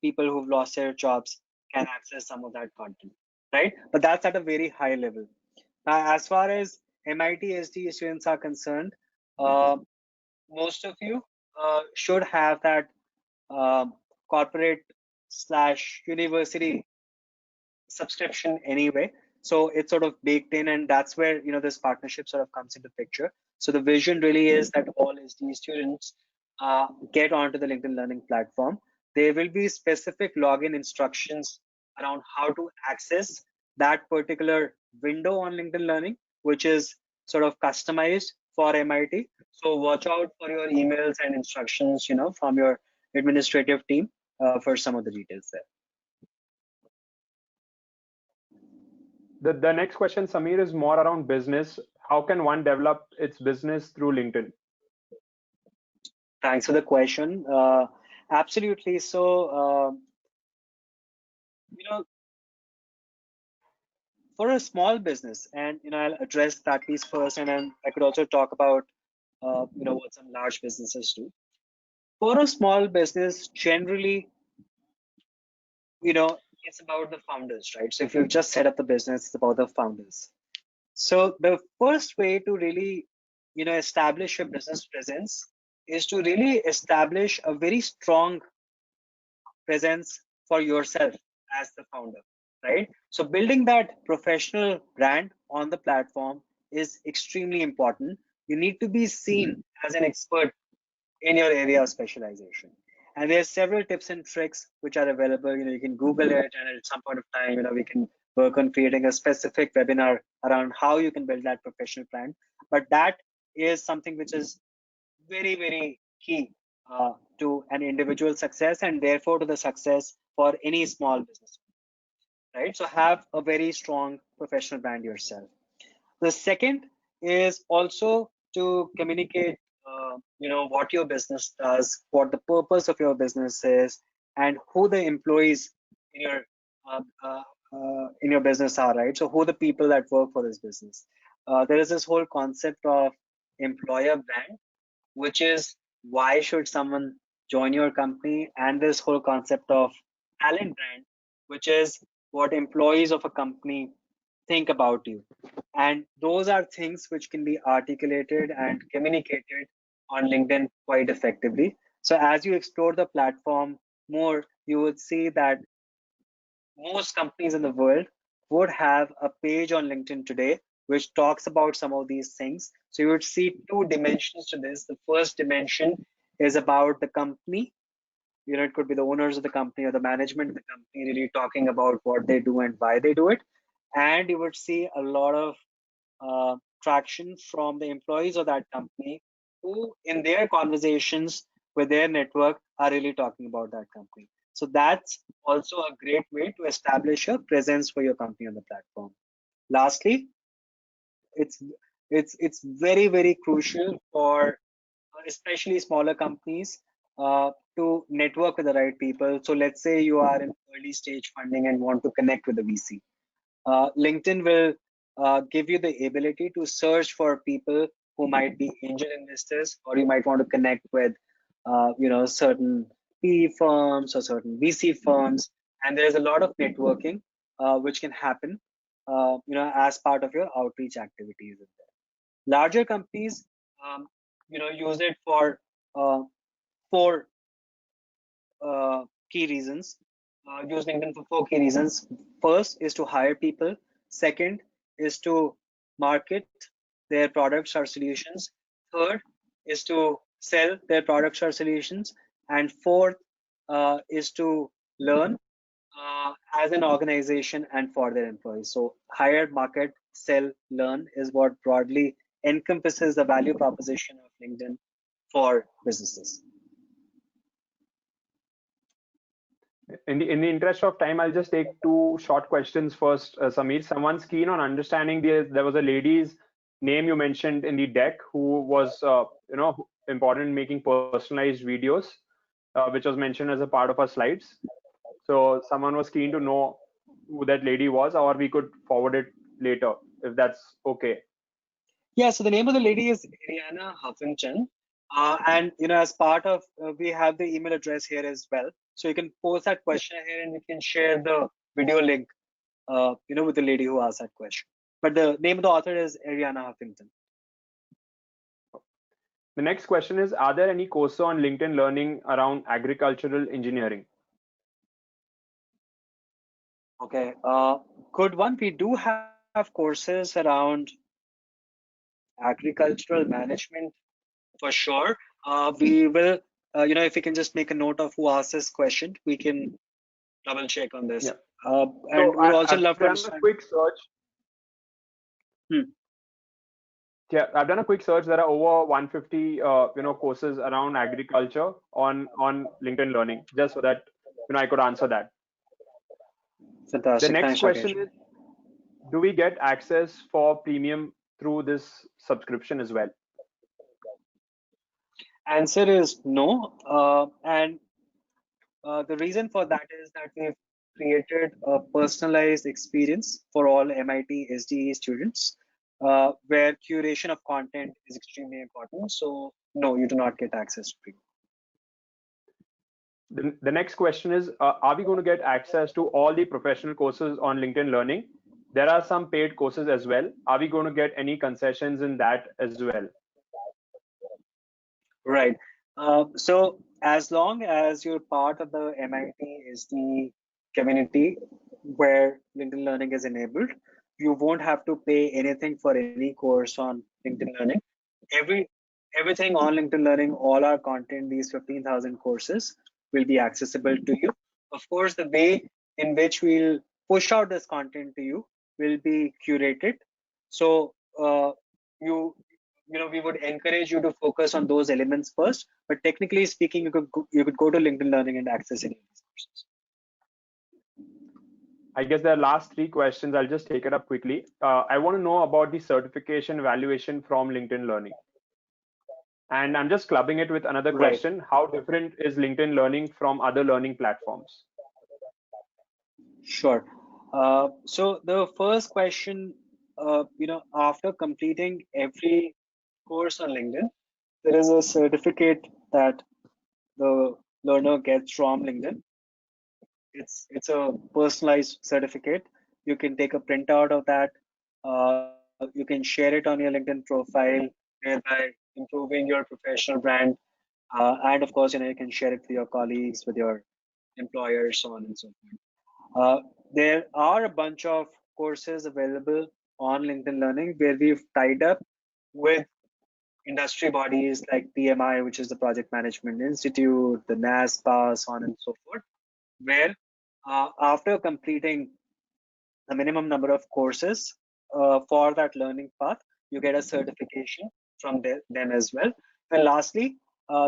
people who've lost their jobs can access some of that content, right? But that's at a very high level. As far as MIT SD students are concerned, most of you should have that corporate / university subscription anyway. So it's sort of baked in, and that's where this partnership sort of comes into picture. So the vision really is that all SD students get onto the LinkedIn Learning platform. There will be specific login instructions around how to access that particular window on LinkedIn Learning, which is sort of customized for MIT. So watch out for your emails and instructions, from your administrative team for some of the details there. The next question, Samir, is more around business. How can one develop its business through LinkedIn? Thanks for the question. Absolutely. So, for a small business, and I'll address that piece first, and then I could also talk about what some large businesses do. For a small business, generally, it's about the founders, right? So if you've just set up the business, it's about the founders. So the first way to really, establish a business presence is to really establish a very strong presence for yourself as the founder, right? So building that professional brand on the platform is extremely important. You need to be seen as an expert in your area of specialization. And there are several tips and tricks which are available. You can Google it, and at some point of time, we can work on creating a specific webinar around how you can build that professional brand. But that is something which is very, very key to an individual success, and therefore to the success for any small business, right? So have a very strong professional brand yourself. The second is also to communicate, what your business does, what the purpose of your business is, and who the employees in your business are, right? So who the people that work for this business. There is this whole concept of employer brand, which is why should someone join your company, and this whole concept of talent brand, which is what employees of a company think about you. And those are things which can be articulated and communicated on LinkedIn quite effectively. So as you explore the platform more, you would see that most companies in the world would have a page on LinkedIn today which talks about some of these things. So you would see two dimensions to this. The first dimension is about the company. It could be the owners of the company or the management of the company really talking about what they do and why they do it. And you would see a lot of traction from the employees of that company who, in their conversations with their network, are really talking about that company. So that's also a great way to establish a presence for your company on the platform. Lastly, it's very, very crucial for especially smaller companies to network with the right people. So let's say you are in early stage funding and want to connect with the VC. LinkedIn will give you the ability to search for people who might be angel investors, or you might want to connect with, certain PE firms or certain VC firms. And there's a lot of networking which can happen, as part of your outreach activities. Larger companies, use it for four key reasons. Use LinkedIn for four key reasons. First is to hire people. Second is to market their products or solutions. Third is to sell their products or solutions. And fourth is to learn as an organization and for their employees. So hire, market, sell, learn is what broadly encompasses the value proposition of LinkedIn for businesses. In the interest of time, I'll just take two short questions first, Samir. Someone's keen on understanding there was a lady's name you mentioned in the deck who was important in making personalized videos, which was mentioned as a part of our slides. So someone was keen to know who that lady was, or we could forward it later if that's okay. Yeah, so the name of the lady is Ariana Huffington. And as part of we have the email address here as well, so you can post that question here and we can share the video link with the lady who asked that question. But the name of the author is Ariana Huffington. The next question is, are there any courses on LinkedIn Learning around agricultural engineering? Okay, good one. We do have courses around agricultural management for sure. We will, if we can just make a note of who asked this question, we can double check on this. Yeah. And so we'd also love to done understand. a quick search. Yeah, I've done a quick search. There are over 150 courses around agriculture on LinkedIn Learning, just so that I could answer that. Fantastic. The next Thanks, question Rakesh. is, do we get access for premium through this subscription as well? Answer is no. And the reason for that is that we've created a personalized experience for all MIT SDE students, where curation of content is extremely important. So no, you do not get access to premium. The next question is, are we going to get access to all the professional courses on LinkedIn Learning? There are some paid courses as well. Are we going to get any concessions in that as well? Right. So as long as you're part of the MIT SDE community where LinkedIn Learning is enabled, you won't have to pay anything for any course on LinkedIn Learning. Everything on LinkedIn Learning, all our content, these 15,000 courses, will be accessible to you. Of course, the way in which we'll push out this content to you will be curated. So we would encourage you to focus on those elements first. But technically speaking, you could go to LinkedIn Learning and access any of these courses. I guess the last three questions, I'll just take it up quickly. I want to know about the certification evaluation from LinkedIn Learning. And I'm just clubbing it with another Right. question. How different is LinkedIn Learning from other learning platforms? Sure. So the first question, after completing every course on LinkedIn, there is a certificate that the learner gets from LinkedIn. It's a personalized certificate. You can take a printout of that. You can share it on your LinkedIn profile, thereby improving your professional brand. And of course, you can share it with your colleagues, with your employers, so on and so forth. There are a bunch of courses available on LinkedIn Learning where we've tied up with industry bodies like PMI, which is the Project Management Institute, the NASPA, so on and so forth, where after completing the minimum number of courses for that learning path, you get a certification from them as well. And lastly,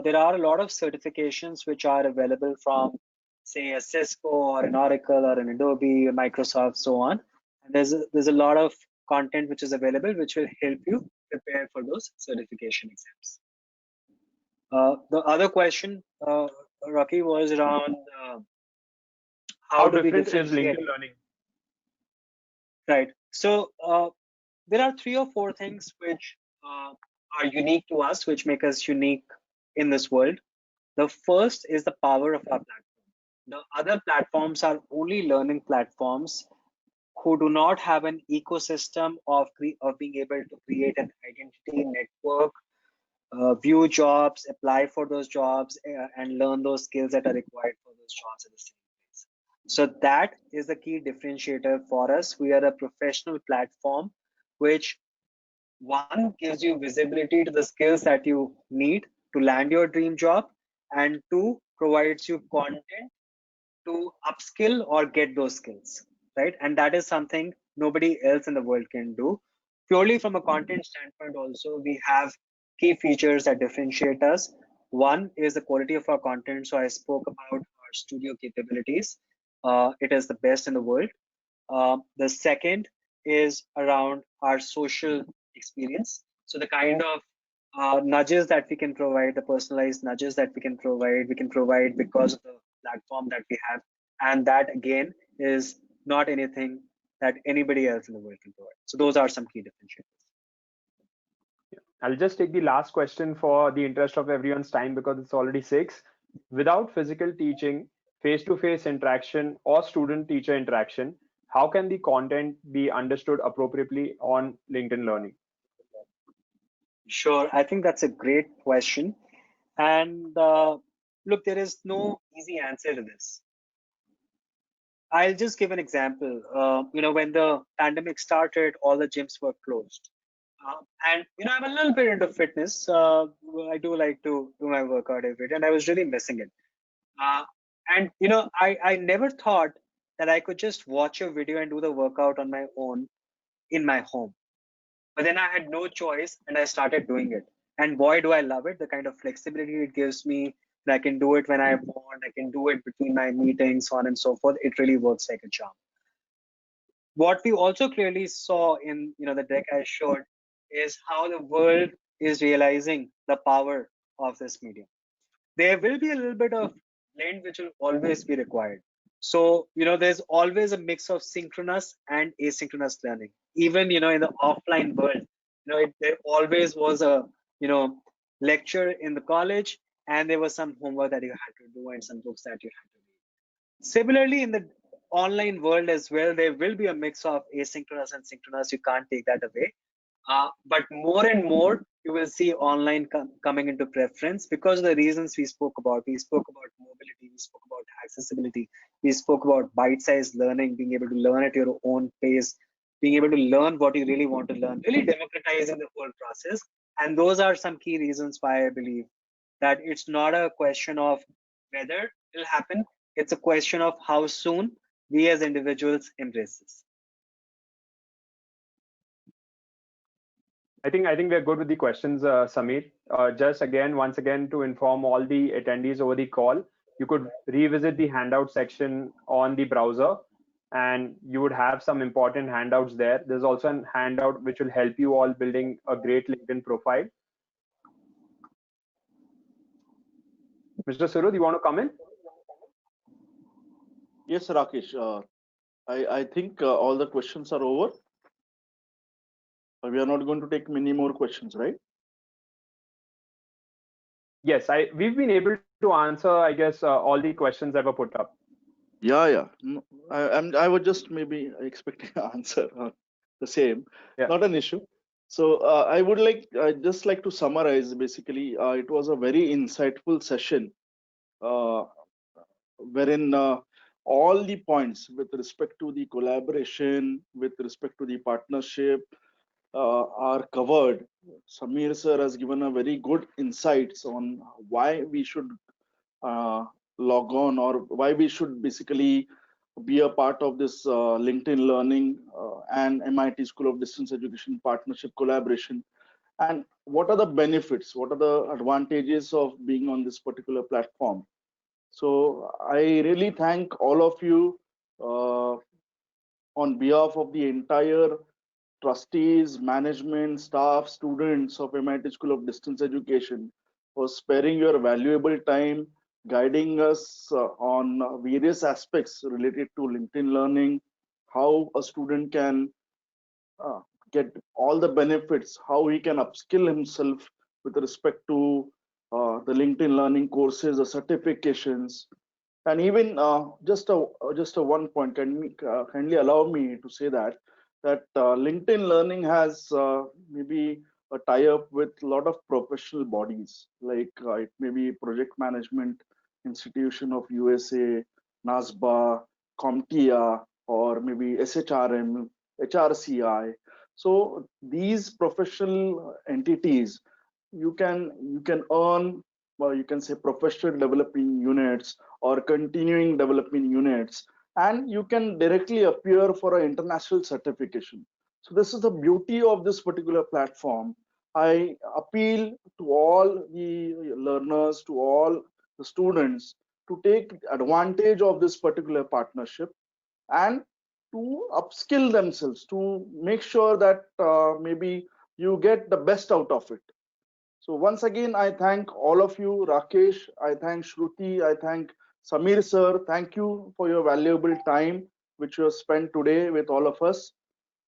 there are a lot of certifications which are available from, say, a Cisco or an Oracle or an Adobe, or Microsoft, so on. And there's a lot of content which is available which will help you prepare for those certification exams. The other question, Rocky, was around how do we different is differentiate? LinkedIn Learning? Right. So there are 3 or 4 things which are unique to us, which make us unique in this world. The first is the power of our platform. The other platforms are only learning platforms who do not have an ecosystem of being able to create an identity network, view jobs, apply for those jobs, and learn those skills that are required for those jobs at the same place. So that is the key differentiator for us. We are a professional platform which, one, gives you visibility to the skills that you need to land your dream job, and two, provides you content to upskill or get those skills, right? And that is something nobody else in the world can do. Purely from a content standpoint, also, we have key features that differentiate us. One is the quality of our content. So I spoke about our studio capabilities. It is the best in the world. The second is around our social experience. So the kind of nudges that we can provide, the personalized nudges that we can provide because of the platform that we have. And that again is not anything that anybody else in the world can provide. So those are some key differentiators. I'll just take the last question for the interest of everyone's time because it's already 6. Without physical teaching, face-to-face interaction, or student-teacher interaction, how can the content be understood appropriately on LinkedIn Learning? Sure, I think that's a great question. And look, there is no easy answer to this. I'll just give an example. When the pandemic started, all the gyms were closed. And I'm a little bit into fitness. I do like to do my workout every day, and I was really missing it. And I never thought that I could just watch a video and do the workout on my own in my home. But then I had no choice, and I started doing it. And boy, do I love it! The kind of flexibility it gives me. I can do it when I want. I can do it between my meetings, so on and so forth. It really works like a charm. What we also clearly saw in the deck I showed is how the world is realizing the power of this medium. There will be a little bit of blend which will always be required. So there's always a mix of synchronous and asynchronous learning. Even in the offline world, there always was a lecture in the college, and there was some homework that you had to do and some books that you had to read. Similarly, in the online world as well, there will be a mix of asynchronous and synchronous. You can't take that away. But more and more, you will see online coming into preference because of the reasons we spoke about. We spoke about mobility, we spoke about accessibility, we spoke about bite-sized learning, being able to learn at your own pace, being able to learn what you really want to learn, really democratizing the whole process. And those are some key reasons why I believe that it's not a question of whether it will happen, it's a question of how soon we as individuals embrace this. I think we're good with the questions, Samir. Just again, once again, to inform all the attendees over the call, you could revisit the handout section on the browser, and you would have some important handouts there. There's also a handout which will help you all building a great LinkedIn profile. Mr. Surud, you want to come in? Yes, Rakesh. I think all the questions are over. We are not going to take many more questions, right? Yes, we've been able to answer, I guess, all the questions that were put up. Yeah. No, I was just maybe expecting an answer the same. Yeah. Not an issue. So I would just like to summarize. Basically, it was a very insightful session, uh, wherein all the points with respect to the collaboration, with respect to the partnership, are covered. Samir sir has given a very good insights on why we should uh, log on, or why we should basically be a part of this LinkedIn Learning and MIT School of Distance Education partnership collaboration, and what are the benefits, what are the advantages of being on this particular platform. So I really thank all of you on behalf of the entire trustees, management, staff, students of MIT School of Distance Education for sparing your valuable time, guiding us on various aspects related to LinkedIn Learning, how a student can uh, get all the benefits, how he can upskill himself with respect to the LinkedIn Learning courses or certifications. And even just a one point, kindly allow me to say that LinkedIn Learning has maybe a tie-up with a lot of professional bodies, like it may be Project Management Institution of USA, NASBA, CompTIA, or maybe SHRM, HRCI. So these professional entities, you can earn, or you can say, professional developing units or continuing developing units, and you can directly appear for an international certification. So this is the beauty of this particular platform. I appeal to all the learners, to all the students, to take advantage of this particular partnership and to upskill themselves, to make sure that maybe you get the best out of it. So once again, I thank all of you, Rakesh, I thank Shruti, I thank Samir sir. Thank you for your valuable time which you have spent today with all of us.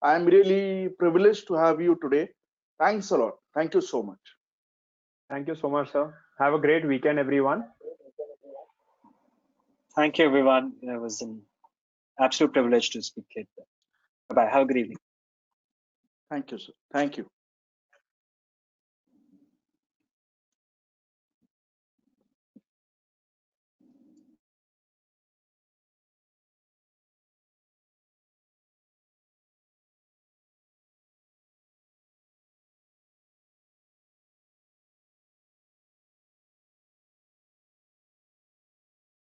I am really privileged to have you today. Thanks a lot. Thank you so much. Thank you so much, sir. Have a great weekend, everyone. Thank you, everyone. It was an absolute privilege to speak here. Bye-bye. Have a good evening. Thank you, sir. Thank you.